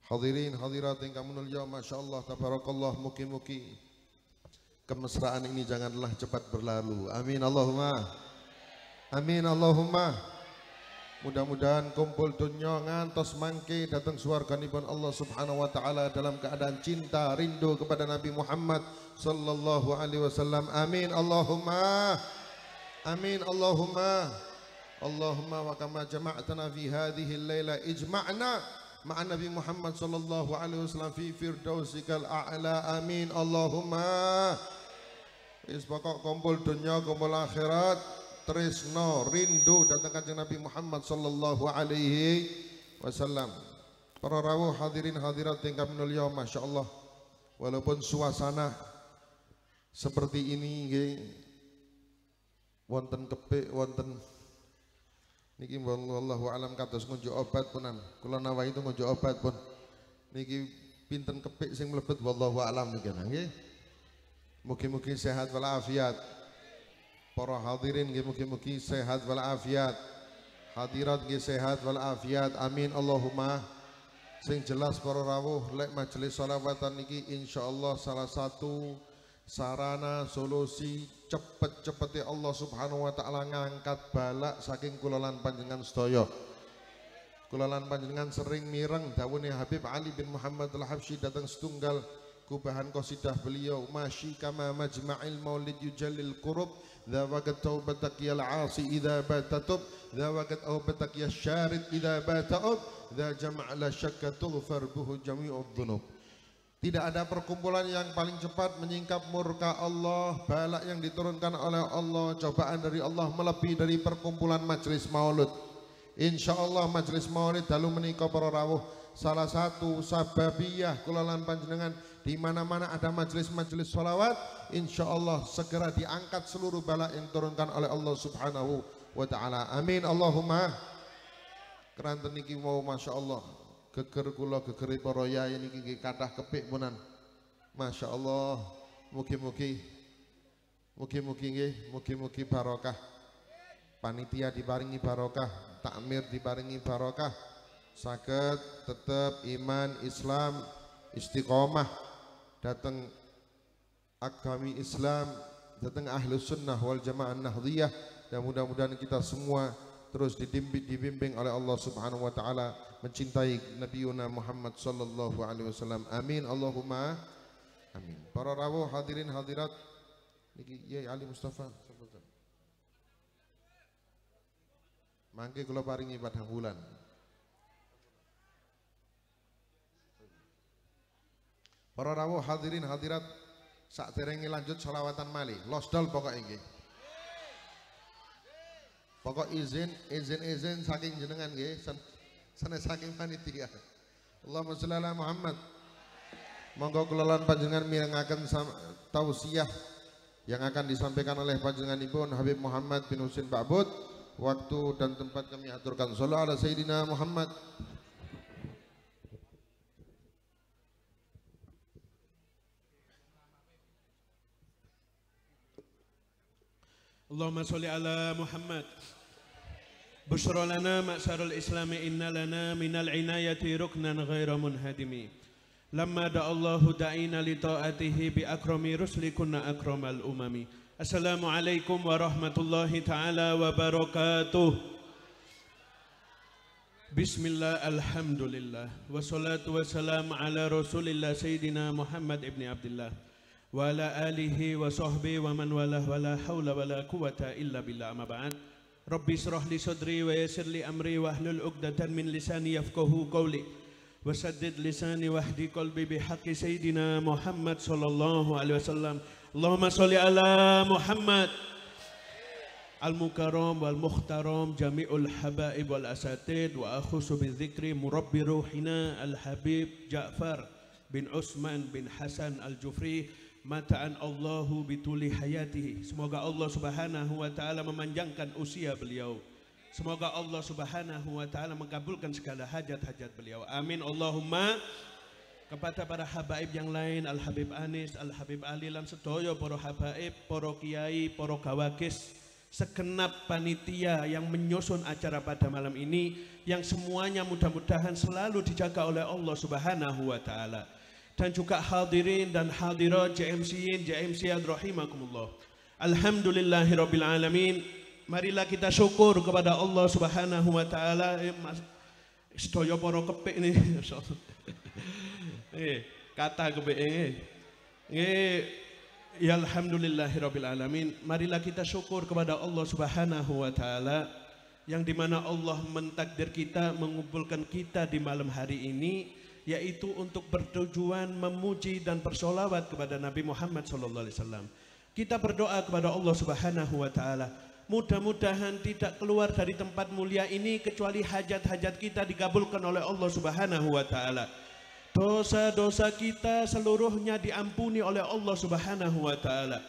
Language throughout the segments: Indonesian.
Hadirin hadirat ingkang mulya, masyaallah tabarakallah, mugi-mugi kemesraan ini janganlah cepat berlalu. Amin Allahumma. Amin Allahumma. Mudah-mudahan kumpul dunya ngantos mangke datang swarganipun Allah Subhanahu wa taala dalam keadaan cinta rindu kepada Nabi Muhammad sallallahu alaihi wasallam. Amin Allahumma. Amin Allahumma. Allahumma wa kama jama'tana fi hadhihi al-laila ijma'na ma'a Nabi Muhammad sallallahu alaihi wasallam fi firdausikal a'la. Amin Allahumma. Wis pokok kumpul dunya kumpul akhirat, tresno rindu datang kanjeng Nabi Muhammad sallallahu alaihi wasallam. Para rawuh hadirin hadirat ingkang mulya, masyaallah, walaupun suasana seperti ini nggih wonten kepik wonten niki wallahu alam kados ngunjuk obat punan. Kula nawahi itu ngunjuk obat pun. Niki pinten kepik sing mlebet wallahu alam niki nggih. Mugi-mugi sehat walafiat. Para hadirin nggih mugi-mugi sehat walafiat. Hadirat nggih sehat walafiat. Amin Allahumma. Sing jelas para rawuh lek majelis shalawatan niki insyaallah salah satu sarana solusi cepet-cepete Allah Subhanahu wa taala ngangkat balak saking kula lan panjenengan sedaya. Kula lan panjenengan sering mireng dawuhe Habib Ali bin Muhammad Al-Habsyi datang setunggal kubahan qasidah beliau, masyi kama majma'il maulid yujallil qurub dhawagat taubatak ya al-asi idza batatub dhawagat taubatak ya syarid idza bata'ub dha jama' la syakka tughfar buhu jami'ud dhunub. Tidak ada perkumpulan yang paling cepat menyingkap murka Allah, balak yang diturunkan oleh Allah, cobaan dari Allah melebihi dari perkumpulan majelis maulid. Insyaallah majelis maulid dalu menika para rawuh salah satu sababiyah kula lan panjenengan di mana-mana ada majelis-majelis sholawat, insyaallah segera diangkat seluruh balak yang diturunkan oleh Allah Subhanahu wa taala. Amin Allahumma. Keranten niki mau masyaallah geger kula gegeri para yai niki kathah kepik punan. Masyaallah. Mugi-mugi nggih, mugi-mugi barokah. Panitia diparingi barokah, takmir diparingi barokah. Saged tetap iman Islam istiqomah datang agami Islam, datang ahlus sunnah wal jamaah nahdhiyah, dan mudah-mudahan kita semua terus dibimbing oleh Allah Subhanahu wa taala mencintai Nabiuna Muhammad sallallahu alaihi wasallam. Amin Allahumma amin. Para rawuh hadirin hadirat niki Yai Ali Mustafa mangke kula paringi padang bulan. Para rawuh hadirin hadirat sakderenge lanjut sholawatan malih losdol pokok nggih. Pokok izin saking jenengan nggih, sanes saking panitia. Allahumma sholli ala Muhammad. Monggo kula lan panjenengan mirengaken tausiah yang akan disampaikan oleh panjenenganipun Habib Muhammad bin Husin Ba'bud. Waktu dan tempat kami aturkan. Shallallahu ala Sayyidina Muhammad. Allahumma sholli ala Muhammad. Bushra lana ma'syarul islami inna lana minal inayati ruknan ghaira munhadimi. Lamma da'allahu da'ina li ta'atihi bi akrami rusli kunna akramal umami. Assalamualaikum warahmatullahi ta'ala wabarakatuh. Bismillah, alhamdulillah, wassalatu wassalamu ala rasulillah Sayyidina Muhammad ibn Abdullah wa ala alihi wa sahbihi wa man walah wa la hawla wa la quwata illa billah. Amma ba'd. Rabbi israh li sadri wa yassir li amri wa hlul 'uqdatan min lisani yafqahu qawli wa saddid lisani wahdi qalbi bihaqqi Sayyidina Muhammad sallallahu alaihi wasallam. Allahumma sholli ala Muhammad. Al-mukarram wal mukhtaram jami'ul habaib wal asatid wa akhusu bi dzikri murabbi ruhina al-habib Ja'far bin Utsman bin Hasan al-Jufri mata'an Allahu bituli hayatihi. Semoga Allah Subhanahu wa taala memanjangkan usia beliau. Semoga Allah Subhanahu wa taala mengabulkan segala hajat-hajat beliau. Amin Allahumma. Kepada para habaib yang lain, Al-Habib Anis, Al-Habib Ali lan sedaya para habaib, para kiai, para gawagis segenap panitia yang menyusun acara pada malam ini, yang semuanya mudah-mudahan selalu dijaga oleh Allah Subhanahu wa taala. Dan juga hadirin dan hadirat JMC-in, JMC-an rahimakumullah. Alhamdulillahirabbil alamin. Marilah kita syukur kepada Allah Subhanahu wa taala. Sedaya para kepik nih. Kata kepik ya alhamdulillahirabbil alamin. Marilah kita syukur kepada Allah Subhanahu wa taala yang dimana Allah mentakdir kita, mengumpulkan kita di malam hari ini, yaitu untuk bertujuan memuji dan bersolawat kepada Nabi Muhammad SAW. Kita berdoa kepada Allah Subhanahu wa taala, mudah-mudahan tidak keluar dari tempat mulia ini kecuali hajat-hajat kita dikabulkan oleh Allah Subhanahu wa taala. Dosa-dosa kita seluruhnya diampuni oleh Allah Subhanahu wa taala.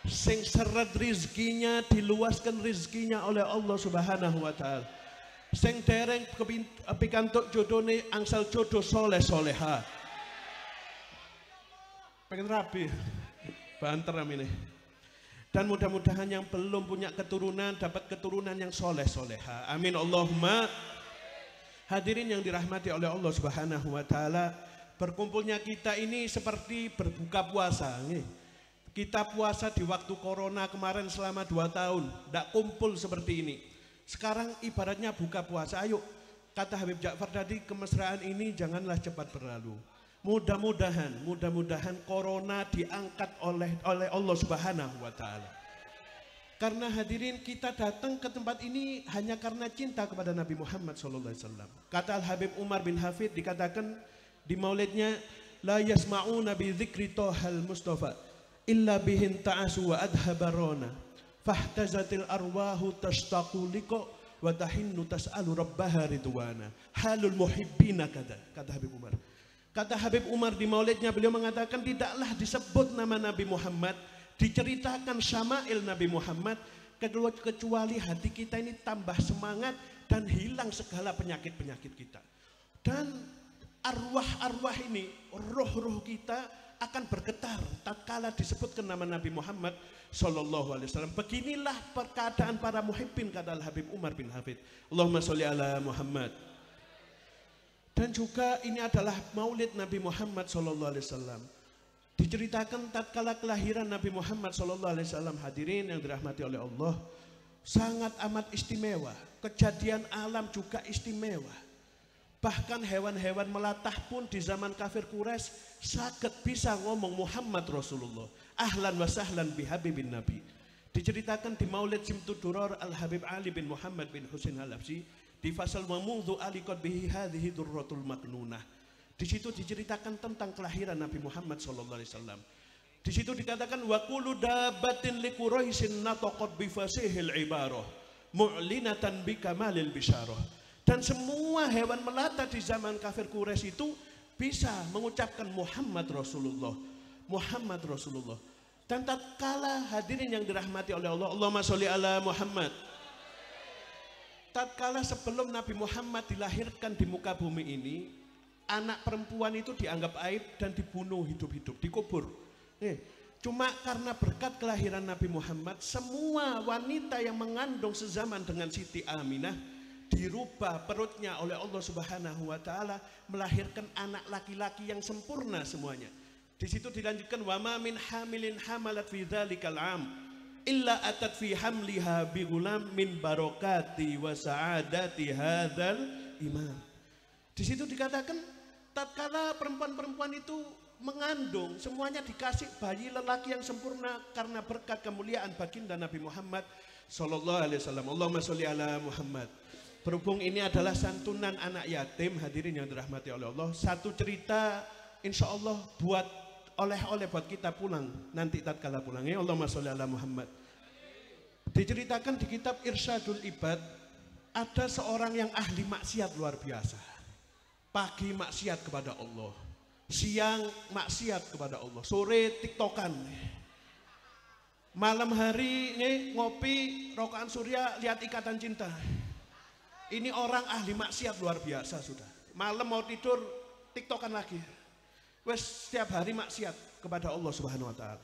Sing seret rizkinya diluaskan rizkinya oleh Allah Subhanahu wa taala. Sing dereng pikantuk jodone angsal jodoh soleh soleha. Pengen rapi, banter ini. Dan mudah-mudahan yang belum punya keturunan dapat keturunan yang soleh soleha. Amin Allahumma. Hadirin yang dirahmati oleh Allah Subhanahu wa taala, berkumpulnya kita ini seperti berbuka puasa. Kita puasa di waktu corona kemarin selama 2 tahun, tidak kumpul seperti ini. Sekarang ibaratnya buka puasa. Ayo, kata Habib Ja'far tadi, kemesraan ini janganlah cepat berlalu. Mudah-mudahan corona diangkat oleh Allah Subhanahu wa taala. Karena hadirin, kita datang ke tempat ini hanya karena cinta kepada Nabi Muhammad SAW. Kata Al-Habib Umar bin Hafid, dikatakan di maulidnya, la yasma'una bi dzikri tohal mustafa illa bihin ta'asu wa adhabarona fahtazatil arwahu tashtaqu liko wa tahinnu tas'alu rabbaha ridwana halul muhibbina, kata Habib Umar. Kata Habib Umar di maulidnya, beliau mengatakan tidaklah disebut nama Nabi Muhammad, diceritakan syama'il Nabi Muhammad, kecuali hati kita ini tambah semangat dan hilang segala penyakit-penyakit kita. Dan arwah-arwah ini, roh-roh kita akan bergetar tatkala disebutkan nama Nabi Muhammad sallallahu alaihi wasallam. Beginilah perkataan para muhibbin, kata Al-Habib Umar bin Hafid. Allahumma sholli ala Muhammad. Dan juga ini adalah maulid Nabi Muhammad sallallahu alaihi wasallam. Diceritakan tatkala kelahiran Nabi Muhammad sallallahu alaihi wasallam, hadirin yang dirahmati oleh Allah, sangat amat istimewa. Kejadian alam juga istimewa. Bahkan hewan-hewan melatah pun di zaman kafir Quraisy saged bisa ngomong Muhammad Rasulullah. Ahlan wa sahlan bihabibin Nabi. Diceritakan di Maulid Simtud Duror Al-Habib Ali bin Muhammad bin Husain Al-Habsyi di fasal wa mungdhu alikot bihi hadhihi durratul maknunah. Di situ diceritakan tentang kelahiran Nabi Muhammad SAW. Di situ dikatakan wa kullu dabatin li Quraisyin nataqat bi fasihil ibarah mu'linatan bi kamalil bisyarah. Dan semua hewan melata di zaman kafir Quraisy itu bisa mengucapkan Muhammad Rasulullah, Muhammad Rasulullah. Dan tatkala hadirin yang dirahmati oleh Allah, Allahumma sholli ala Muhammad. Tatkala sebelum Nabi Muhammad dilahirkan di muka bumi ini, anak perempuan itu dianggap aib dan dibunuh hidup-hidup, dikubur. Cuma karena berkat kelahiran Nabi Muhammad, semua wanita yang mengandung sezaman dengan Siti Aminah dirubah perutnya oleh Allah Subhanahu wa taala, melahirkan anak laki-laki yang sempurna semuanya. Di situ dilanjutkan wa ma min hamilin hamalat fi dzalikal am illa atat fi hamliha bi gulam min barakati wa sa'adati hadzal imam. Di situ dikatakan tatkala perempuan-perempuan itu mengandung, semuanya dikasih bayi lelaki yang sempurna karena berkat kemuliaan baginda Nabi Muhammad sallallahu alaihi wasallam. Allahumma sholli ala Muhammad. Berhubung ini adalah santunan anak yatim, hadirin yang dirahmati oleh Allah, satu cerita insya Allah buat oleh-oleh buat kita pulang nanti tatkala pulang. Ya Allahumma sholli ala Muhammad. Diceritakan di kitab Irsyadul Ibad, ada seorang yang ahli maksiat luar biasa. Pagi maksiat kepada Allah, siang maksiat kepada Allah, sore tiktokan, malam hari ngopi rokokan surya, lihat Ikatan Cinta. Ini orang ahli maksiat luar biasa sudah. Malam mau tidur tiktokan lagi. Wes setiap hari maksiat kepada Allah Subhanahu wa taala.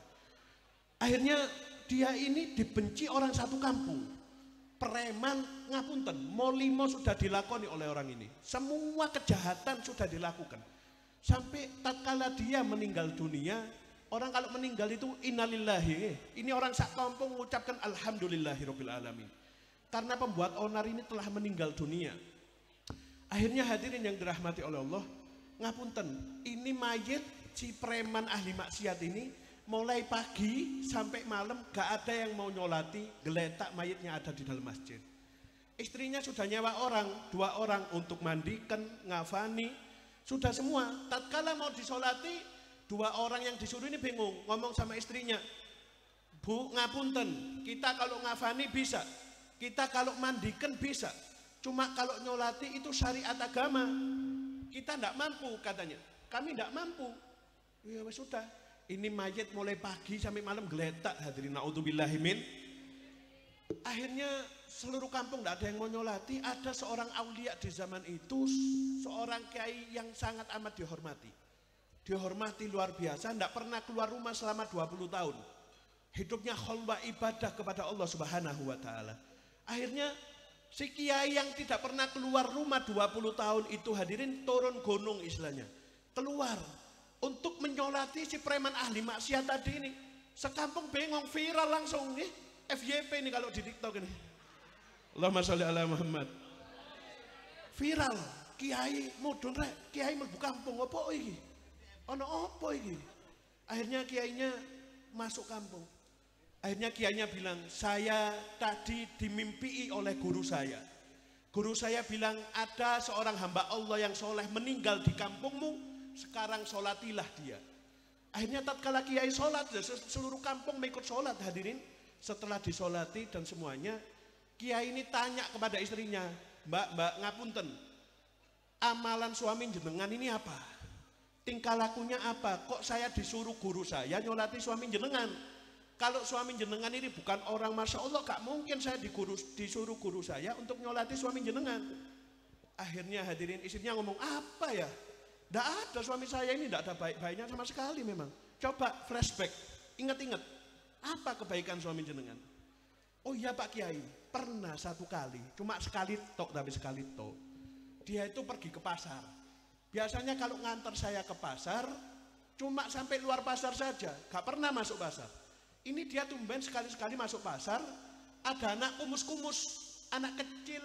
Akhirnya dia ini dibenci orang satu kampung. Preman ngapunten, molimo sudah dilakoni oleh orang ini. Semua kejahatan sudah dilakukan. Sampai tatkala dia meninggal dunia, orang kalau meninggal itu innalillahi. Ini orang sak kampung mengucapkan alhamdulillahirabbil alamin. Karena pembuat onar ini telah meninggal dunia. Akhirnya hadirin yang dirahmati oleh Allah, ngapunten, ini mayit si preman ahli maksiat ini mulai pagi sampai malam gak ada yang mau nyolati, geletak mayitnya ada di dalam masjid. Istrinya sudah nyewa orang, 2 orang untuk mandikan, ngafani, sudah semua. Tatkala mau disolati, 2 orang yang disuruh ini bingung, ngomong sama istrinya, Bu, ngapunten, kita kalau ngafani bisa, kita kalau mandikan bisa, cuma kalau nyolati itu syariat agama, kita tidak mampu katanya, kami tidak mampu. Ya sudah, ini mayit mulai pagi sampai malam geletak, hadirin naudzubillahimin. Akhirnya seluruh kampung tidak ada yang mau nyolati. Ada seorang aulia di zaman itu, seorang kiai yang sangat amat dihormati. Dihormati luar biasa, tidak pernah keluar rumah selama 20 tahun. Hidupnya khalwah ibadah kepada Allah Subhanahu wa taala. Akhirnya si kiai yang tidak pernah keluar rumah 20 tahun itu, hadirin, turun gunung istilahnya. Keluar untuk menyolati si preman ahli maksiat tadi ini. Sekampung bingung, viral langsung nih, FYP ini kalau di TikTok ini. Allahumma sholli ala Muhammad. Viral, kiai mudun rek, kiai mlebu kampung opo iki? Ono opo iki? Akhirnya kiainya masuk kampung. Akhirnya kiainya bilang, saya tadi dimimpii oleh guru saya. Guru saya bilang ada seorang hamba Allah yang soleh meninggal di kampungmu, sekarang sholatilah dia. Akhirnya tatkala kiai sholat, seluruh kampung mengikut sholat, hadirin. Setelah disolati dan semuanya, kiai ini tanya kepada istrinya, Mbak ngapunten, amalan suami jenengan ini apa? Tingkah lakunya apa? Kok saya disuruh guru saya nyolati suami jenengan? Kalau suami jenengan ini bukan orang Masya Allah, gak mungkin saya disuruh guru saya untuk nyolati suami jenengan. Akhirnya hadirin, istrinya ngomong, apa ya? Tidak ada, suami saya ini tidak ada baik-baiknya sama sekali memang. Coba flashback, ingat-ingat, apa kebaikan suami jenengan? Oh iya Pak Kiai, pernah satu kali, cuma sekali tok, tapi sekali tok. Dia itu pergi ke pasar. Biasanya kalau ngantar saya ke pasar, cuma sampai luar pasar saja, gak pernah masuk pasar. Ini dia tumben sekali-sekali masuk pasar, ada anak kumus-kumus, anak kecil,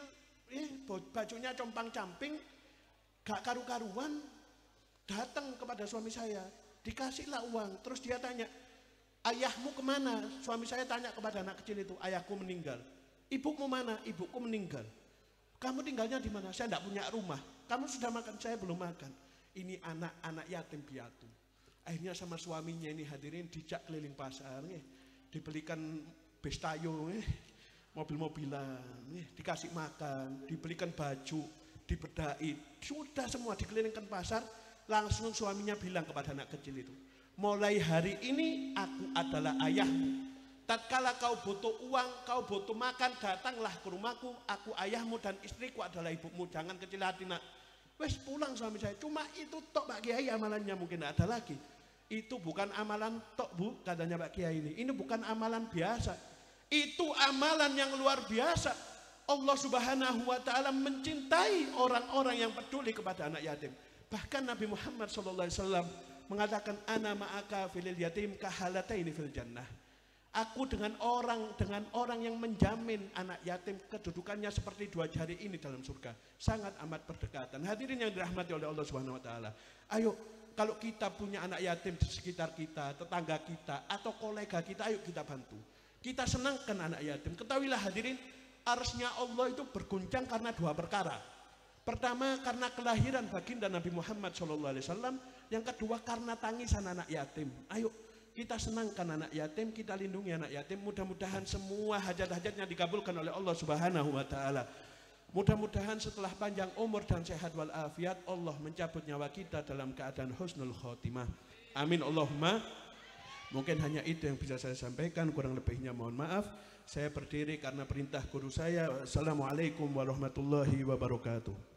bajunya compang-camping, gak karu-karuan, datang kepada suami saya, dikasihlah uang. Terus dia tanya, ayahmu kemana? Suami saya tanya kepada anak kecil itu, ayahku meninggal. Ibumu mana? Ibuku meninggal. Kamu tinggalnya di mana? Saya tidak punya rumah. Kamu sudah makan? Saya belum makan. Ini anak-anak yatim piatu. Akhirnya sama suaminya ini hadirin dijak keliling pasar, dibelikan bestayo, mobil-mobilan, dikasih makan, dibelikan baju, dibedai, sudah semua dikelilingkan pasar. Langsung suaminya bilang kepada anak kecil itu, mulai hari ini aku adalah ayahmu. Tatkala kau butuh uang, kau butuh makan, datanglah ke rumahku. Aku ayahmu dan istriku adalah ibumu. Jangan kecil hati nak. Wes pulang suami saya. Cuma itu tok Pak Kiai, amalannya mungkin tidak ada lagi. Itu bukan amalan tok Bu, katanya Pak Kiai ini. Ini bukan amalan biasa. Itu amalan yang luar biasa. Allah Subhanahu wa taala mencintai orang-orang yang peduli kepada anak yatim. Bahkan Nabi Muhammad SAW mengatakan, ana ma'aka fil yatim kahalataini fil jannah. Aku dengan orang yang menjamin anak yatim kedudukannya seperti 2 jari ini dalam surga. Sangat amat berdekatan. Hadirin yang dirahmati oleh Allah Subhanahu wa taala. Ayo, kalau kita punya anak yatim di sekitar kita, tetangga kita atau kolega kita, ayo kita bantu. Kita senangkan anak yatim. Ketahuilah hadirin, arsy-Nya Allah itu berguncang karena 2 perkara. Pertama, karena kelahiran baginda Nabi Muhammad SAW. Yang kedua, karena tangisan anak yatim. Ayo kita senangkan anak yatim, kita lindungi anak yatim. Mudah-mudahan semua hajat-hajatnya dikabulkan oleh Allah Subhanahu wa taala. Mudah-mudahan setelah panjang umur dan sehat walafiat, Allah mencabut nyawa kita dalam keadaan husnul khotimah. Amin Allahumma. Mungkin hanya itu yang bisa saya sampaikan, kurang lebihnya mohon maaf. Saya berdiri karena perintah guru saya. Assalamualaikum warahmatullahi wabarakatuh.